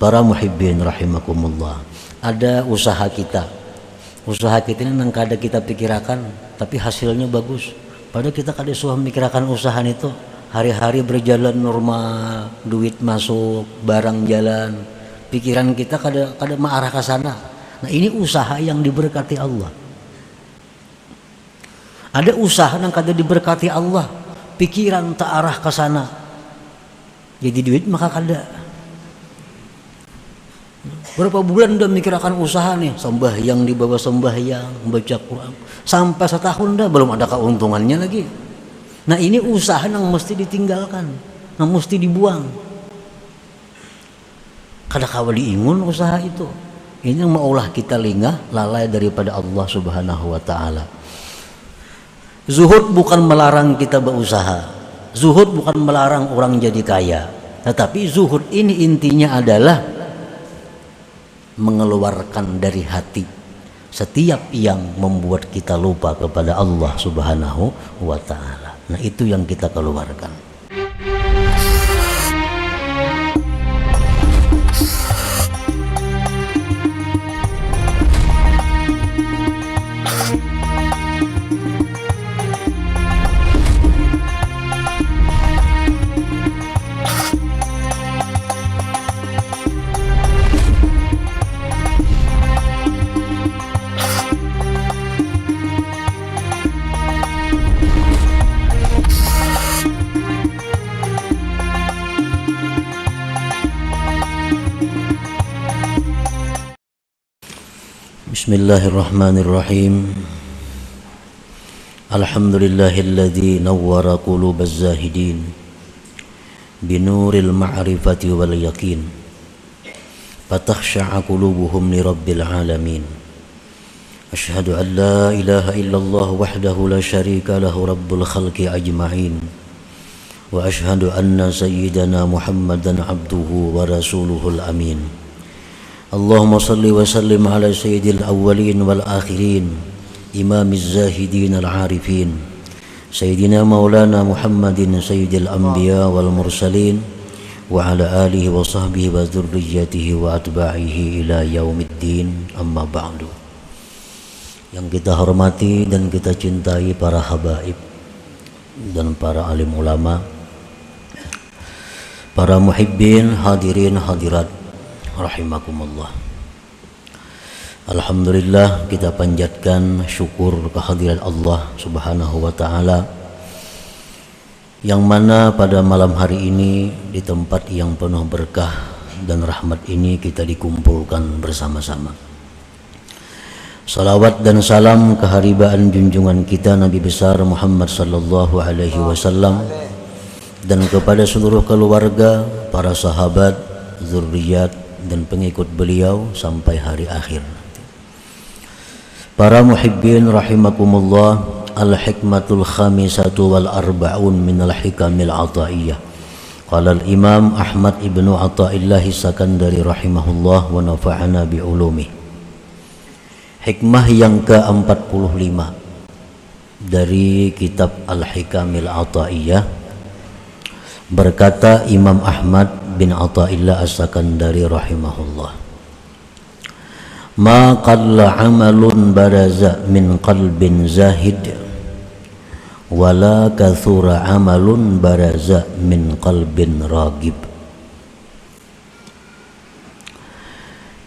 para muhibbin rahimakumullah, ada usaha kita. Usaha kita ini nang kada kita pikirkan tapi hasilnya bagus. Padahal kita kada suah memikirkan usaha itu, hari-hari berjalan normal, duit masuk, barang jalan, pikiran kita kada mengarah ke sana. Nah, ini usaha yang diberkati Allah. Ada usaha yang kada diberkati Allah, pikiran tak arah ke sana, jadi duit maka kada. Berapa bulan udah mikirkan usaha nih, sembahyang di bawah sembahyang, baca Quran, sampai setahun dah belum ada keuntungannya lagi. Nah, ini usaha yang mesti ditinggalkan, yang mesti dibuang. Kada kawa diingun usaha itu. Ini yang maulah kita lingah lalai daripada Allah Subhanahu wa taala. Zuhud bukan melarang kita berusaha. Zuhud bukan melarang orang jadi kaya. Tetapi zuhud ini intinya adalah mengeluarkan dari hati setiap yang membuat kita lupa kepada Allah Subhanahu wa taala. Nah, itu yang kita keluarkan. Bismillahirrahmanirrahim. Alhamdulillahilladzi nawwara qulubaz zahidin binuril ma'rifati wal yaqin fatakhsha'a qulubuhum li rabbil alamin. Asyhadu an la ilaha illallah wahdahu la syarika lahu rabbul khalqi ajma'in wa asyhadu anna sayyidana Muhammadan abduhu wa rasuluhul amin. Allahumma salli wa sallim ala sayyidil awwalin wal akhirin imamiz zahidin al arifin sayyidina maulana Muhammadin sayyidil anbiya wal mursalin wa ala alihi wa sahbihi wa dzurriyyatihi wa atba'ihi ila yaumiddin, amma ba'du. Yang kita hormati dan kita cintai para habaib dan para alim ulama, para muhibbin, hadirin hadirat rahimakumullah. Alhamdulillah, kita panjatkan syukur kehadiran Allah Subhanahu wa taala yang mana pada malam hari ini di tempat yang penuh berkah dan rahmat ini kita dikumpulkan bersama-sama. Salawat dan salam keharibaan junjungan kita Nabi besar Muhammad sallallahu alaihi wasallam dan kepada seluruh keluarga, para sahabat, zuriat dan pengikut beliau sampai hari akhir. Para muhibbin rahimakumullah, al-hikmatul khamisatu wal arba'un minal hikamil ataiyah. Qala al-imam Ahmad ibnu Athaillah Sakandari rahimahullah wa nafa'ana bi'ulumih. Hikmah yang ke-45 dari kitab Al-Hikamil Ataiyah, berkata Imam Ahmad bin Athaillah As-Sakandari rahimahullah, ma qalla amalun baraza min qalbin zahid wala kathura amalun baraza min qalbin ragib.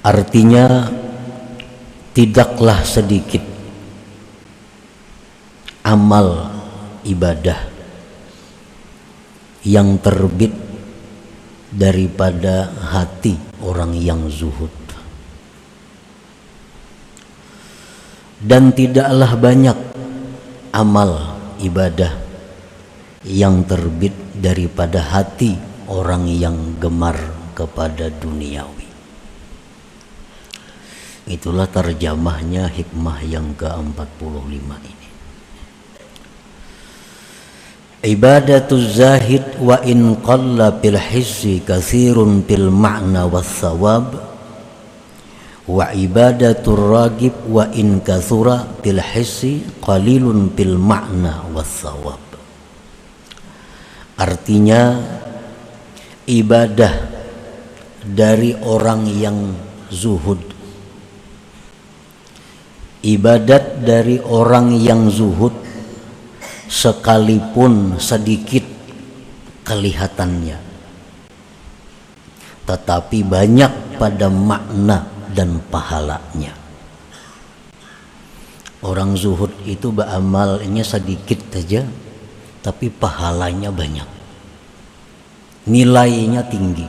Artinya, tidaklah sedikit amal ibadah yang terbit daripada hati orang yang zuhud, dan tidaklah banyak amal ibadah yang terbit daripada hati orang yang gemar kepada duniawi. Itulah terjemahnya hikmah yang ke-45 ini. Ibadatul zahid wa in qalla bil hissi katsirun bil ma'na was thawab wa ibadatur ragib wa in katsura bil hissi qalilun bil ma'na was thawab. Artinya, ibadah dari orang yang zuhud. Ibadat dari orang yang zuhud sekalipun sedikit kelihatannya, tetapi banyak pada makna dan pahalanya. Orang zuhud itu beramalnya sedikit saja, tapi pahalanya banyak, nilainya tinggi.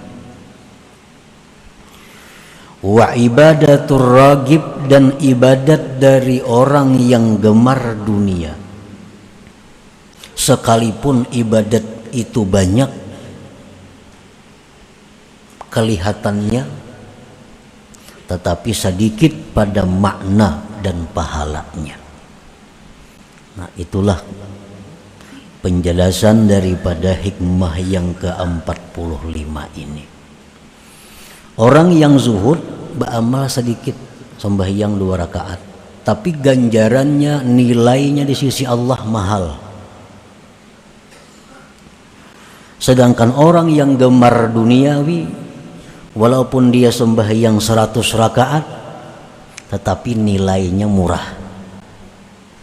Wa ibadatur ragib, dan ibadat dari orang yang gemar dunia, sekalipun ibadat itu banyak kelihatannya, tetapi sedikit pada makna dan pahalanya. Nah, itulah penjelasan daripada hikmah yang ke-45 ini. Orang yang zuhud beramal sedikit, sembahyang 2 rakaat, tapi ganjarannya, nilainya di sisi Allah mahal. Sedangkan orang yang gemar duniawi, walaupun dia sembahyang 100 rakaat, tetapi nilainya murah,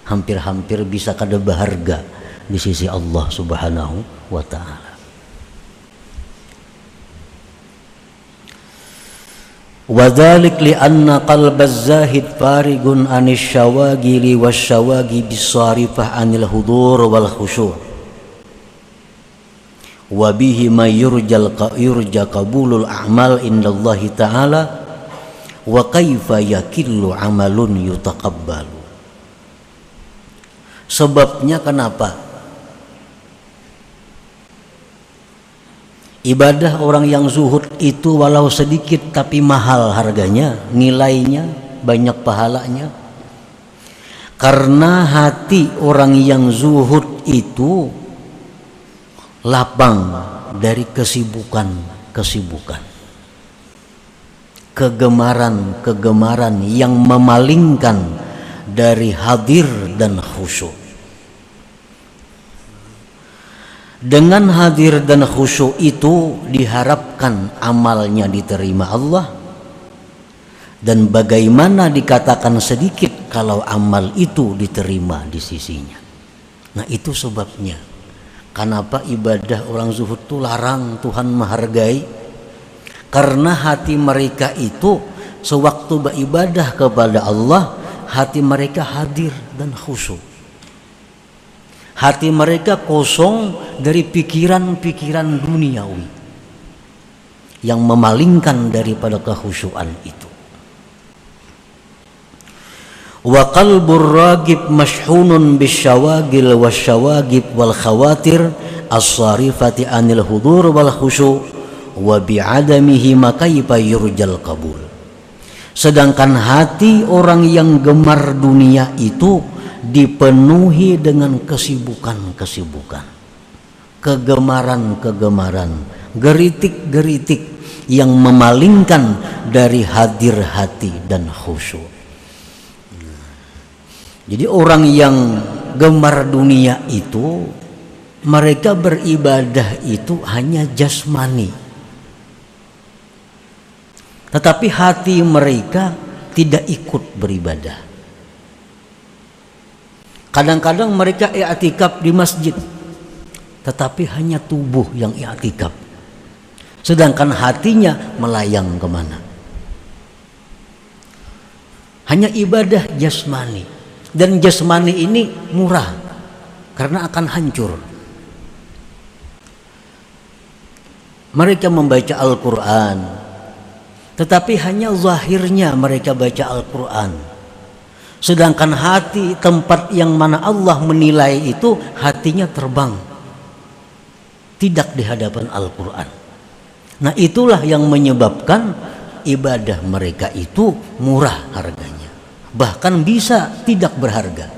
hampir-hampir bisa kada berharga di sisi Allah Subhanahu wa ta'ala. Wadzalik li'anna qalbaz zahid farigun anis syawagili wasyawagi bisarifah anil hudur wal khusyu' wa bihi ma yurja qabulul a'mal indallahi ta'ala wa kaifa yakillu amalun yutaqabbalu. Sebabnya kenapa ibadah orang yang zuhud itu walau sedikit tapi mahal harganya, nilainya banyak pahalanya? Karena hati orang yang zuhud itu lapang dari kesibukan, kegemaran yang memalingkan dari hadir dan khusyuk. Dengan hadir dan khusyuk itu diharapkan amalnya diterima Allah. Dan bagaimana dikatakan sedikit kalau amal itu diterima di sisinya. Nah, itu sebabnya kenapa ibadah orang zuhud itu larang, Tuhan menghargai. Karena hati mereka itu sewaktu beribadah kepada Allah, hati mereka hadir dan khusyuk. Hati mereka kosong dari pikiran-pikiran duniawi yang memalingkan daripada kekhusyuan itu. Wa qalbur ragib mashhunun bisyawagil wasyawagib wal khawatir as-sarifati anil hudur wal khusyu' wa bi'adamihi makaifa yurjal qabul. Sedangkan hati orang yang gemar dunia itu dipenuhi dengan kesibukan, kegemaran, geritik-geritik yang memalingkan dari hadir hati dan khusyuk. Jadi orang yang gemar dunia itu, mereka beribadah itu hanya jasmani, tetapi hati mereka tidak ikut beribadah. Kadang-kadang mereka i'tikaf di masjid, tetapi hanya tubuh yang i'tikaf, sedangkan hatinya melayang kemana. Hanya ibadah jasmani, dan jasmani ini murah karena akan hancur. Mereka membaca Al-Quran, tetapi hanya zahirnya mereka baca Al-Quran. Sedangkan hati, tempat yang mana Allah menilai itu, hatinya terbang, tidak di hadapan Al-Quran. Nah, itulah yang menyebabkan ibadah mereka itu murah harganya, bahkan bisa tidak berharga.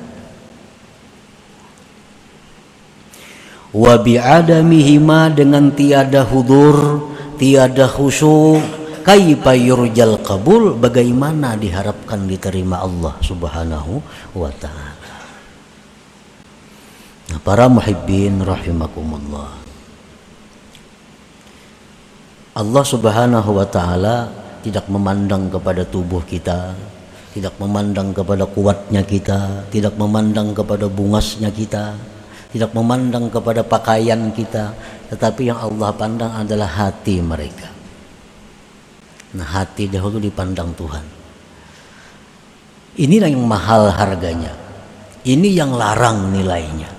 Wa bi'adamihima, dengan tiada hudur, tiada khusyuk, kaifa yurjal qabul, bagaimana diharapkan diterima Allah Subhanahu wa ta'ala. Nah, para muhibbin rahimakumullah, Allah Subhanahu wa taala tidak memandang kepada tubuh kita, tidak memandang kepada kuatnya kita, tidak memandang kepada bungasnya kita, tidak memandang kepada pakaian kita, tetapi yang Allah pandang adalah hati mereka. Nah, hati dahulu dipandang Tuhan. Inilah yang mahal harganya. Ini yang larang nilainya.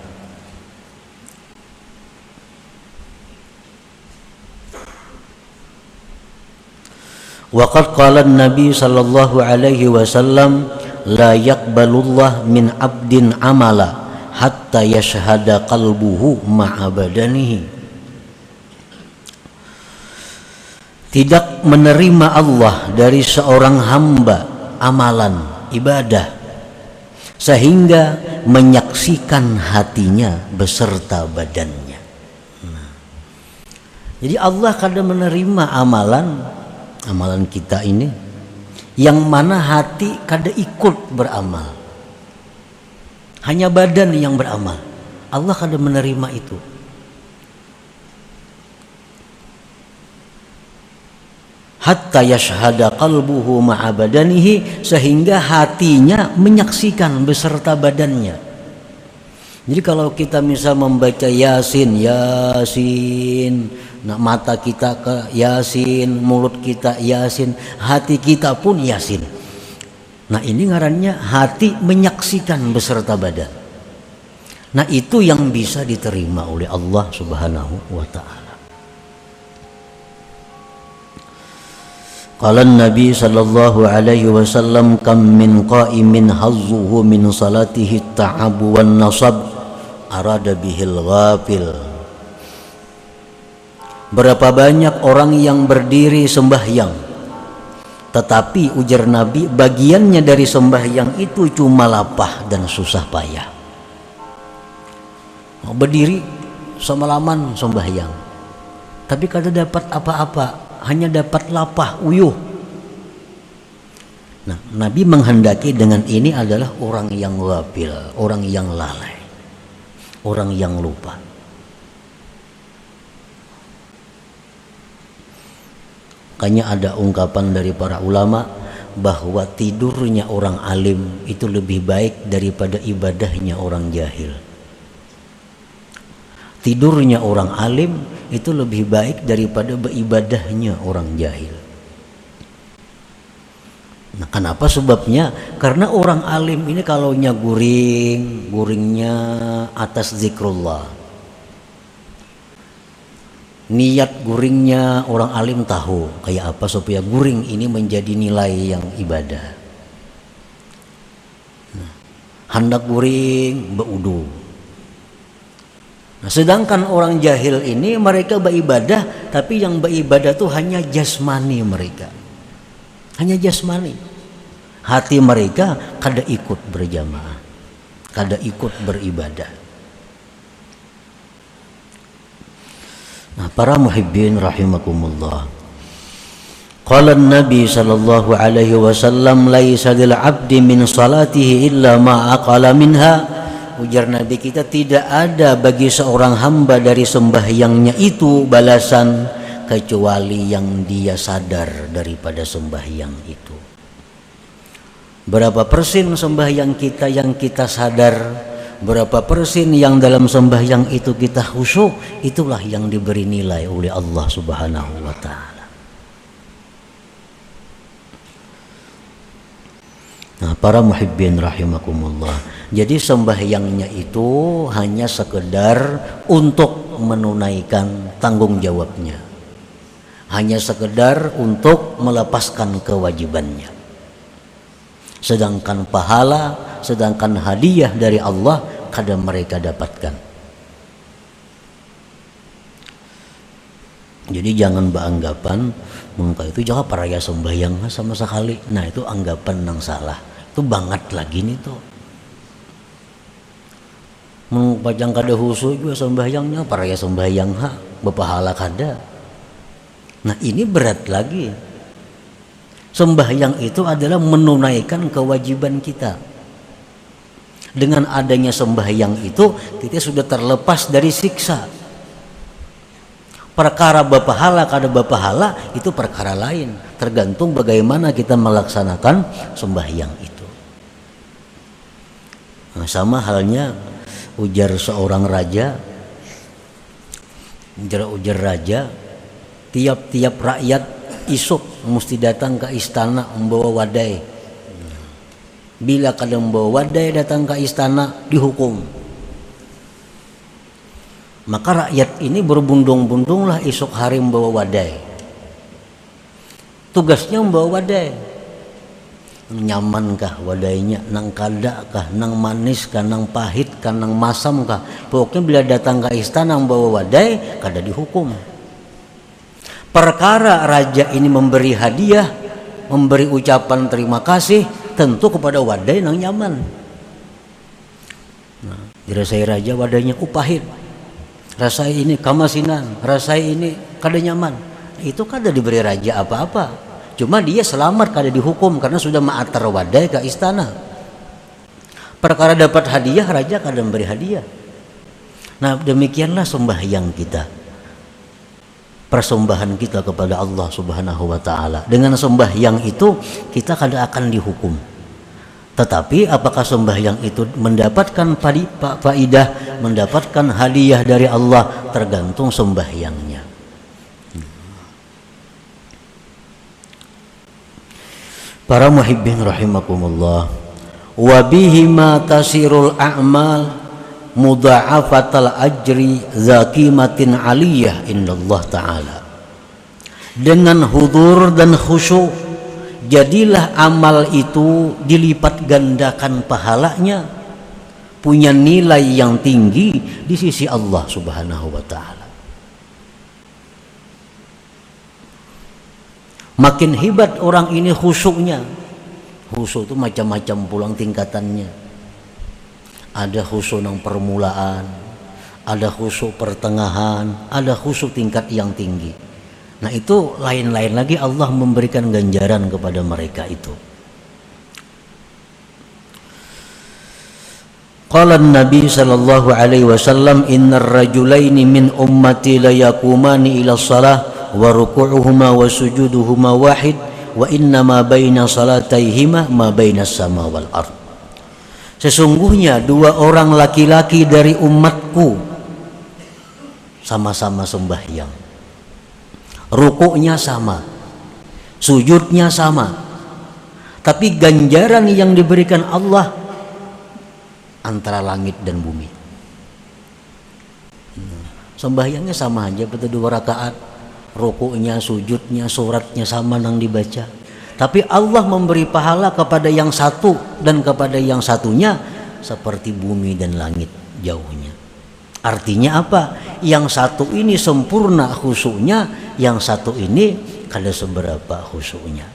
Waqad qala an-nabi sallallahu alaihi wasallam la yaqbalullah min 'abdin amala hatta yashhada qalbuhu ma'a badanihi. Tidak menerima Allah dari seorang hamba amalan ibadah sehingga menyaksikan hatinya beserta badannya. Jadi Allah kadang menerima amalan kita ini yang mana hati kada ikut beramal, hanya badan yang beramal. Allah kada menerima itu. Hatta yashhada qalbuhu ma'a badanihi, sehingga hatinya menyaksikan beserta badannya. Jadi kalau kita misal membaca Yasin, nah mata kita ke Yasin, mulut kita Yasin, hati kita pun Yasin. Nah ini ngarannya hati menyaksikan beserta badan. Nah itu yang bisa diterima oleh Allah Subhanahu wa ta'ala. Qala Nabi sallallahu alaihi wasallam kam min qa'imin hazzuhu min salatihi ta'abu wan nasab arada bihil ghafil. Berapa banyak orang yang berdiri sembahyang, tetapi ujar Nabi bagiannya dari sembahyang itu cuma lapah dan susah payah. Berdiri semalaman sembahyang, tapi kada dapat apa-apa, hanya dapat lapah uyuh. Nah, Nabi menghendaki dengan ini adalah orang yang ghafil, orang yang lalai, orang yang lupa. Makanya ada ungkapan dari para ulama bahwa tidurnya orang alim itu lebih baik daripada ibadahnya orang jahil. Tidurnya orang alim itu lebih baik daripada beribadahnya orang jahil. Nah, kenapa sebabnya? Karena orang alim ini kalaunya guringnya atas zikrullah. Niat guringnya orang alim tahu kayak apa supaya guring ini menjadi nilai yang ibadah. Nah, hendak guring berudu. Nah, sedangkan orang jahil ini mereka beribadah, tapi yang beribadah itu hanya jasmani mereka, hanya jasmani. Hati mereka kada ikut berjamaah, kada ikut beribadah. Nah, para muhibbin rahimakumullah. Qala an-nabi sallallahu alaihi wasallam laisa lil 'abdi min salatihi illa ma aqala minha. Ujar Nabi kita, tidak ada bagi seorang hamba dari sembahyangnya itu balasan kecuali yang dia sadar daripada sembahyang itu. Berapa persen sembahyang kita yang kita sadar, berapa persen yang dalam sembahyang itu kita khusyuk, itulah yang diberi nilai oleh Allah Subhanahu wa ta'ala. Nah, para muhibbin rahimakumullah, jadi sembahyangnya itu hanya sekedar untuk menunaikan tanggung jawabnya, hanya sekedar untuk melepaskan kewajibannya. Sedangkan pahala, sedangkan hadiah dari Allah kada mereka dapatkan. Jadi jangan beranggapan mengka itu jangan paraya sembahyang sama sekali. Nah itu anggapan yang salah. Itu banget lagi nih tuh. Mengpajang kada husu juga sembahyangnya paraya sembahyang berpahala kada. Nah ini berat lagi. Sembahyang itu adalah menunaikan kewajiban kita. Dengan adanya sembahyang itu kita sudah terlepas dari siksa. Perkara bapahala kada bapahala itu perkara lain, tergantung bagaimana kita melaksanakan sembahyang itu. Nah, sama halnya ujar seorang raja, ujar raja, tiap-tiap rakyat isuk mesti datang ke istana membawa wadai. Bila kada membawa wadai datang ke istana dihukum. Maka rakyat ini berbundung-bundunglah esok hari membawa wadai. Tugasnya membawa wadai. Nyamankah wadainya, nang kada kah, nang manis kah, nang pahit kah, nang masam kah. Pokoknya bila datang ke istana membawa wadai, kada dihukum. Perkara raja ini memberi hadiah, memberi ucapan terima kasih, tentu kepada wadai nang nyaman. Nah, dirasai raja wadainya pahit. Rasai ini kamasinan, rasai ini kada nyaman. Itu kada diberi raja apa-apa. Cuma dia selamat kada dihukum karena sudah ma'atar wadai ke istana. Perkara dapat hadiah, raja kada memberi hadiah. Nah, demikianlah sembahyang kita. Persembahan kita kepada Allah Subhanahu wa taala. Dengan sembahyang itu kita kada akan dihukum. Tetapi apakah sembahyang itu mendapatkan faidah, mendapatkan hadiah dari Allah, tergantung sembahyangnya. Para muhibbin rahimakumullah, wa bihi ma tasirul a'mal mudha'afatal ajri zakimatin aliyah indallah ta'ala. Dengan hudur dan khusyuk, jadilah amal itu dilipat gandakan pahalanya, punya nilai yang tinggi di sisi Allah Subhanahu wa taala. Makin hebat orang ini khusyuknya. Khusyuk itu macam-macam pulang tingkatannya. Ada khusyuk yang permulaan, ada khusyuk pertengahan, ada khusyuk tingkat yang tinggi. Nah, itu lain-lain lagi Allah memberikan ganjaran kepada mereka itu. Qala Nabi sallallahu alaihi wasallam, innar rajulaini min ummati la yaqumani ila shalah wa ruku'uhuma wa sujuduhuma wahid wa inna ma baina salataihima ma baina sama wal ard. Sesungguhnya dua orang laki-laki dari umatku sama-sama sembahyang, rukuknya sama, sujudnya sama, tapi ganjaran yang diberikan Allah antara langit dan bumi. Sembahyangnya sama aja, betul 2 rakaat, rukuknya, sujudnya, suratnya sama nang dibaca. Tapi Allah memberi pahala kepada yang satu dan kepada yang satunya seperti bumi dan langit jauhnya. Artinya apa? Yang satu ini sempurna khusyuknya, yang satu ini kada seberapa khusyuknya.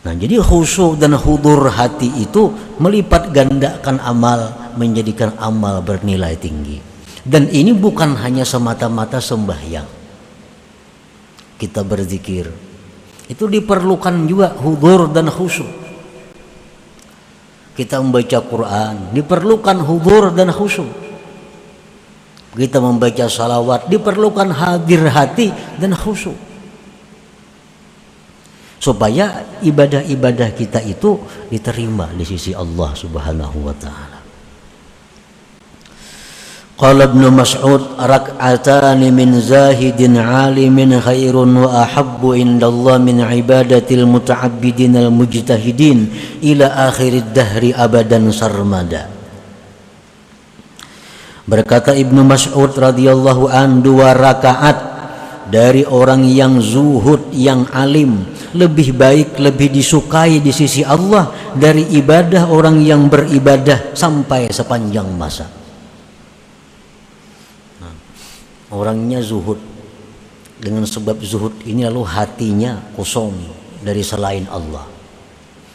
Nah, jadi khusyuk dan hudur hati itu melipat gandakan amal, menjadikan amal bernilai tinggi. Dan ini bukan hanya semata-mata sembahyang. Kita berzikir, itu diperlukan juga hudur dan khusyuk. Kita membaca Quran, diperlukan hudur dan khusyuk. Kita membaca salawat, diperlukan hadir hati dan khusyuk, supaya ibadah-ibadah kita itu diterima di sisi Allah Subhanahu wa taala. Qala Ibnu Mas'ud, rak'atani min zahidin 'alimin khairun wa ahabbu indallah min ibadatil muta'abbidin al mujtahidin ila akhirid dahri abadan sarmada. Berkata Ibnu Mas'ud radhiyallahu an, 2 rakaat dari orang yang zuhud, yang alim, lebih baik, lebih disukai di sisi Allah dari ibadah orang yang beribadah sampai sepanjang masa. Orangnya zuhud, dengan sebab zuhud ini lalu hatinya kosong dari selain Allah.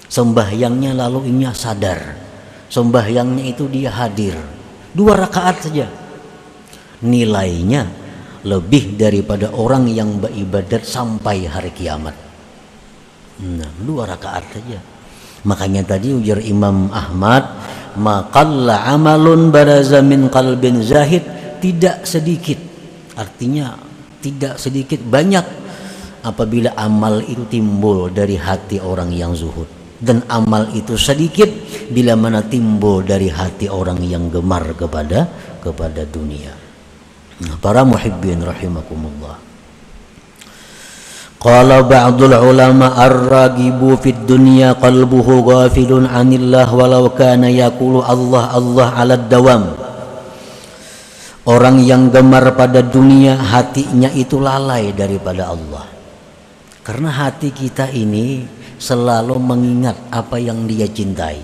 Sembahyangnya lalu ini sadar, sembahyangnya itu dia hadir 2 rakaat saja, nilainya lebih daripada orang yang beribadat sampai hari kiamat. Nah, 2 rakaat saja. Makanya tadi ujar Imam Ahmad, maqalla amalun baraza min qalbin zahid, tidak sedikit, artinya tidak sedikit banyak apabila amal itu timbul dari hati orang yang zuhud, dan amal itu sedikit bila mana timbul dari hati orang yang gemar kepada dunia. Nah, para muhibbin rahimakumullah. Qala ba'dul ulama ar-ragibu fid dunya qalbuhu ghafilun 'anillah walau kana yaqulu Allah Allah 'ala dawam. Orang yang gemar pada dunia hatinya itu lalai daripada Allah. Karena hati kita ini selalu mengingat apa yang dia cintai.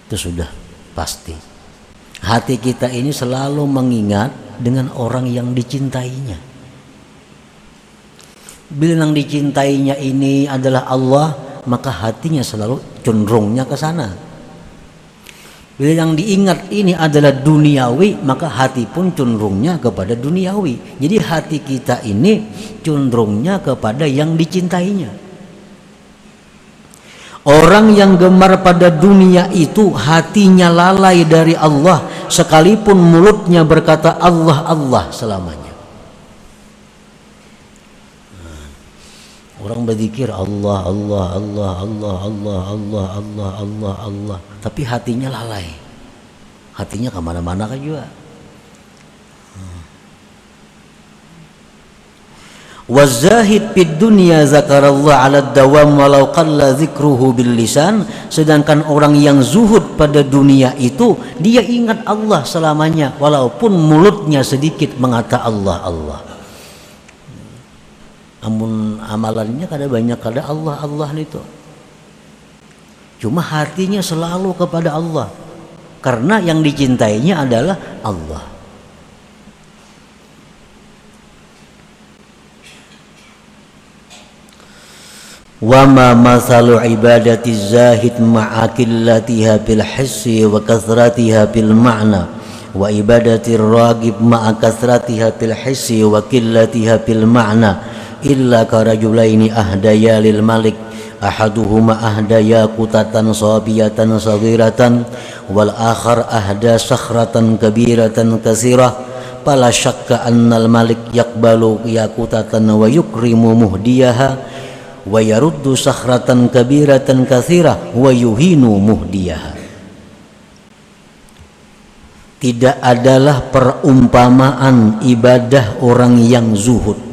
Itu sudah pasti. Hati kita ini selalu mengingat dengan orang yang dicintainya. Bila yang dicintainya ini adalah Allah, maka hatinya selalu cenderungnya ke sana. Bila yang diingat ini adalah duniawi, maka hati pun cenderungnya kepada duniawi. Jadi hati kita ini cenderungnya kepada yang dicintainya. Orang yang gemar pada dunia itu hatinya lalai dari Allah, sekalipun mulutnya berkata Allah Allah selamanya. Orang berzikir Allah Allah Allah Allah Allah Allah Allah Allah Allah, tapi hatinya lalai, hatinya kemana-mana kan juga. Wazahid fid dunya zakarallah ala dawam walau qalla zikruhu bil lisan. Sedangkan orang yang zuhud pada dunia itu dia ingat Allah selamanya walaupun mulutnya sedikit mengata Allah Allah. Amun amalannya kada banyak, kada Allah Allah itu. Cuma hatinya selalu kepada Allah, karena yang dicintainya adalah Allah. Wa ma masalu ibadati zahid ma'a qillatiha bil hissi wa kathratiha bil ma'na wa ibadati ragib ma'a kathratiha bil hissi wa qillatiha bil ma'na illa karajulaini ahdaya lil malik ahaduhuma ahdaya qutatan sabiyatan saghiratan wal akhar ahda sakhratan kabiratan katsirah fala syakka annal malik yaqbalu yaqutatan wa yukrimu muhdiyaha wa yaruddu sakhratan kabiratan katsirah wa yuhinu muhdiyaha. Tidak adalah perumpamaan ibadah orang yang zuhud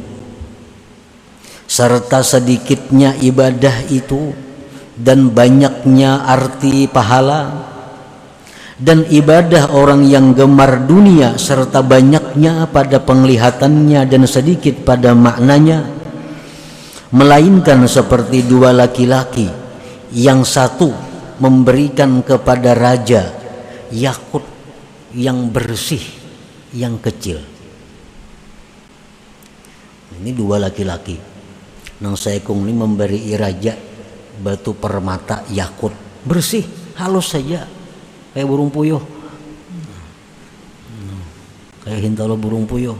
serta sedikitnya ibadah itu dan banyaknya arti pahala, dan ibadah orang yang gemar dunia serta banyaknya pada penglihatannya dan sedikit pada maknanya, melainkan seperti dua laki-laki yang satu memberikan kepada raja yakut yang bersih yang kecil. Ini dua laki-laki nang saekung ini memberi raja batu permata yakut bersih halus saja kayak burung puyuh, kayak hintalo burung puyuh.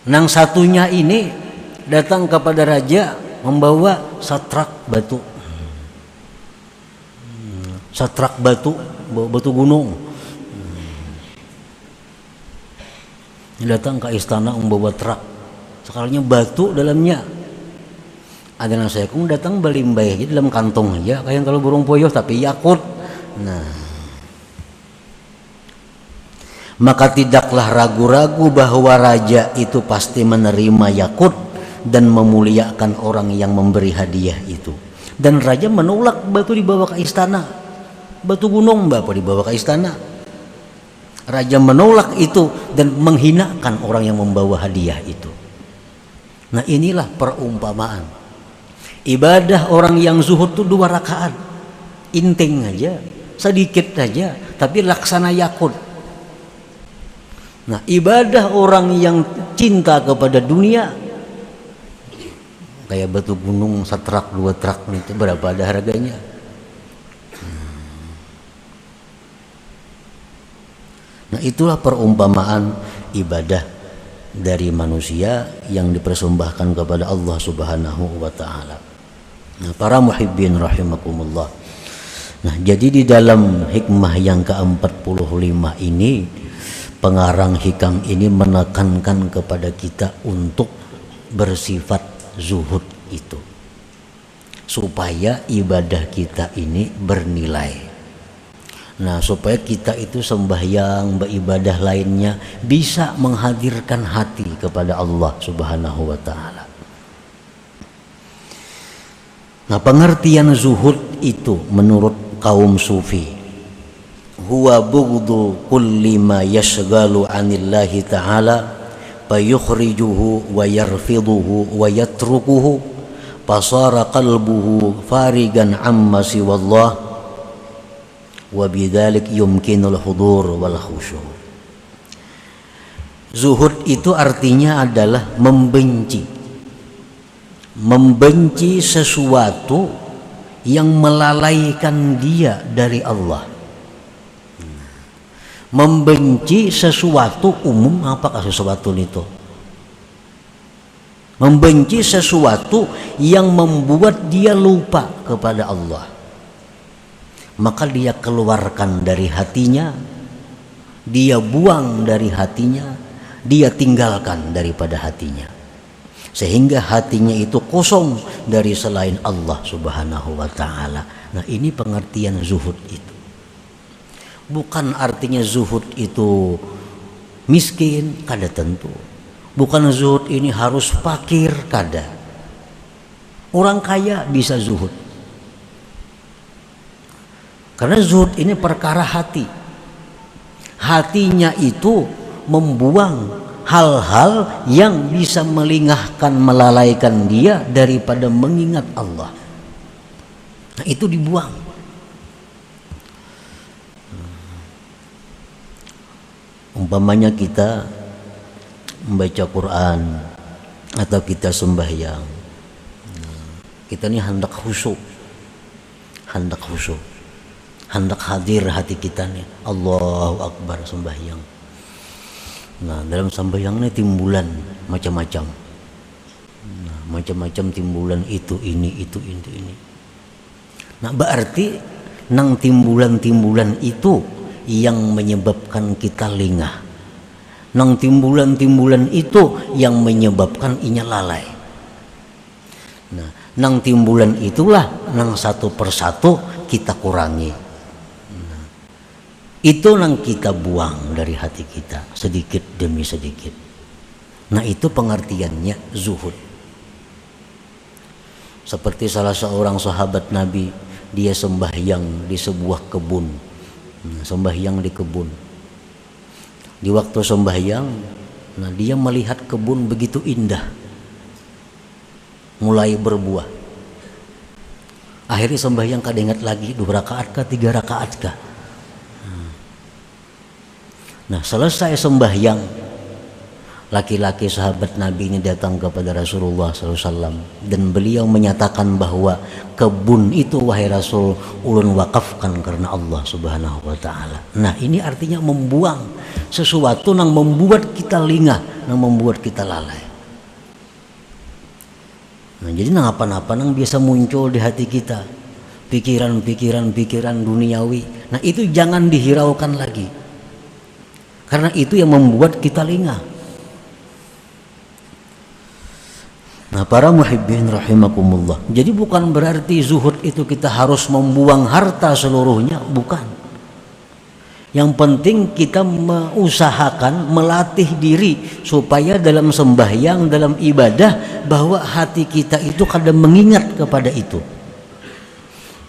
Nang satunya ini datang kepada raja membawa satrak batu, satrak batu, batu gunung. Datang ke istana membawa truk, sekalinya batu dalamnya. Ada nang saekung datang belimbay aja dalam kantong aja kayak kalau burung puyuh tapi yakut. Nah, maka tidaklah ragu-ragu bahwa raja itu pasti menerima yakut dan memuliakan orang yang memberi hadiah itu. Dan raja menolak batu dibawa ke istana, batu gunung bapak dibawa ke istana. Raja menolak itu dan menghinakan orang yang membawa hadiah itu. Nah, inilah perumpamaan ibadah orang yang zuhud itu 2 rakaat, inting aja, sedikit aja, tapi laksana yakut. Nah, ibadah orang yang cinta kepada dunia kayak batu gunung setrak 2 trak itu berapa ada harganya? Nah, itulah perumpamaan ibadah dari manusia yang dipersembahkan kepada Allah Subhanahu wa taala. Nah, para muhibbin rahimakumullah. Nah, jadi di dalam hikmah yang ke-45 ini pengarang hikam ini menekankan kepada kita untuk bersifat zuhud itu, supaya ibadah kita ini bernilai. Nah, supaya kita itu sembahyang, beribadah lainnya bisa menghadirkan hati kepada Allah Subhanahu wa taala. Nah, pengertian zuhud itu menurut kaum sufi, huwa bughdu kulli ma yashghalu 'anillahi ta'ala fayukhrijuhu wa yarfiduhu wa yatrukuhu fasara qalbuhu farigan amma siwallah wa bidzalik yumkinul hudur wal khusyu'. Zuhud itu artinya adalah membenci sesuatu yang melalaikan dia dari Allah. Membenci sesuatu umum, apakah sesuatu itu? Membenci sesuatu yang membuat dia lupa kepada Allah. Maka dia keluarkan dari hatinya, dia buang dari hatinya, dia tinggalkan daripada hatinya, sehingga hatinya itu kosong dari selain Allah Subhanahu wa ta'ala. Nah, ini pengertian zuhud itu. Bukan artinya zuhud itu miskin, kada tentu. Bukan zuhud ini harus fakir, kada. Orang kaya bisa zuhud. Karena zuhud ini perkara hati. Hatinya itu membuang hal-hal yang bisa melingahkan, melalaikan dia daripada mengingat Allah. Nah, itu dibuang. Umpamanya kita membaca Quran atau kita sembahyang, kita ini hendak khusyuk, hendak hadir hati kita nih, Allahu Akbar sembahyang. Nah, dalam sembahyang ini timbulan macam-macam. Nah, macam-macam timbulan itu ini. Nah, berarti nang timbulan-timbulan itu yang menyebabkan kita lengah. Nang timbulan-timbulan itu yang menyebabkan inya lalai. Nah, nang timbulan itulah nang satu persatu kita kurangi. Itu yang kita buang dari hati kita sedikit demi sedikit. Nah, itu pengertiannya zuhud. Seperti salah seorang sahabat Nabi, dia sembahyang di sebuah kebun. Sembahyang di kebun. Di waktu sembahyang, nah dia melihat kebun begitu indah, mulai berbuah. Akhirnya sembahyang kada ingat lagi 2 rakaat kah 3 rakaat kah. Nah, selesai sembahyang, laki-laki sahabat Nabi ini datang kepada Rasulullah SAW dan beliau menyatakan bahwa kebun itu, wahai Rasul, ulun wakafkan karena Allah Subhanahu wa ta'ala. Nah, ini artinya membuang sesuatu yang membuat kita lengah, yang membuat kita lalai. Nah, jadi apa-apa yang biasa muncul di hati kita, pikiran duniawi, nah itu jangan dihiraukan lagi. Karena itu yang membuat kita lengah. Nah, para muhibbin rahimakumullah. Jadi bukan berarti zuhud itu kita harus membuang harta seluruhnya, bukan. Yang penting kita mengusahakan, melatih diri supaya dalam sembahyang, dalam ibadah, bahwa hati kita itu kadang mengingat kepada itu.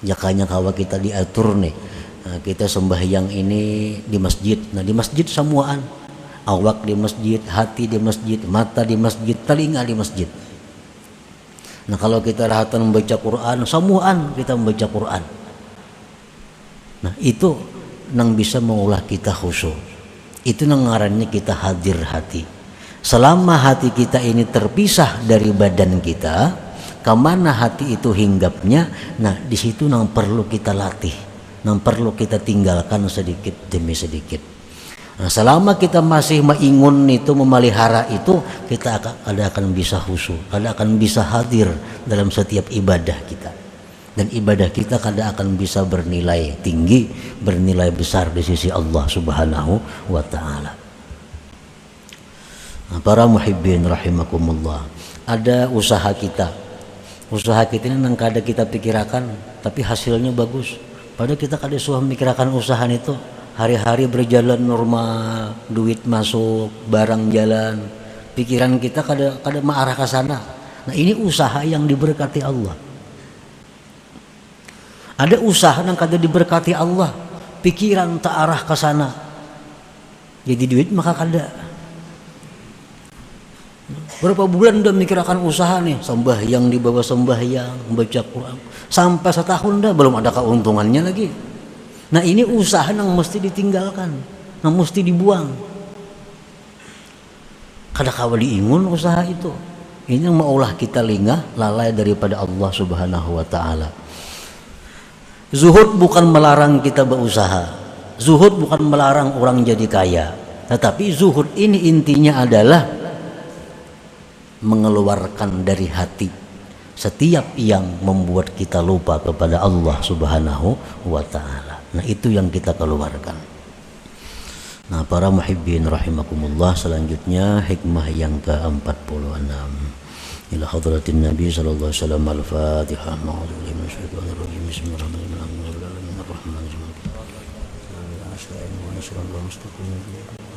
Jakanya kalau kita diatur nih, nah, kita sembahyang ini di masjid. Nah, di masjid semuaan, awak di masjid, hati di masjid, mata di masjid, telinga di masjid. Nah, kalau kita rahatan membaca Quran, semuaan kita membaca Quran. Nah, itu yang bisa mengolah kita khusyuk. Itu yang ngarannya kita hadir hati. Selama hati kita ini terpisah dari badan kita, kemana hati itu hinggapnya? Nah, di situ yang perlu kita latih, yang perlu kita tinggalkan sedikit demi sedikit. Nah, selama kita masih mengingun itu, memelihara itu, kita akan bisa khusyuk, akan bisa hadir dalam setiap ibadah kita. Dan ibadah kita akan bisa bernilai tinggi, bernilai besar di sisi Allah Subhanahu wa ta'ala. Nah, para muhibbin rahimakumullah, ada usaha kita. Usaha kita ini nang kada kita pikirkan, tapi hasilnya bagus. Padahal kita kada suah memikirkan usaha itu, hari-hari berjalan normal, duit masuk, barang jalan, pikiran kita kada mengarah ke sana. Nah, ini usaha yang diberkati Allah. Ada usaha yang kada diberkati Allah, pikiran tak arah ke sana, jadi duit maka kada. Berapa bulan udah mikirkan usaha nih, sembahyang di bawah sembahyang, baca Quran, sampai setahun dah belum ada keuntungannya lagi. Nah, ini usaha yang mesti ditinggalkan, yang mesti dibuang. Kada kawa diingun usaha itu. Ini yang maulah kita lingah lalai daripada Allah Subhanahu wa taala. Zuhud bukan melarang kita berusaha. Zuhud bukan melarang orang jadi kaya. Tetapi zuhud ini intinya adalah mengeluarkan dari hati setiap yang membuat kita lupa kepada Allah Subhanahu wa taala. Nah, itu yang kita keluarkan. Nah, para muhibbin rahimakumullah, selanjutnya hikmah yang ke-46. Ila hadratin Nabi sallallahu alaihi wasallam. Al-Fatihah. Bismillahirrahmanirrahim.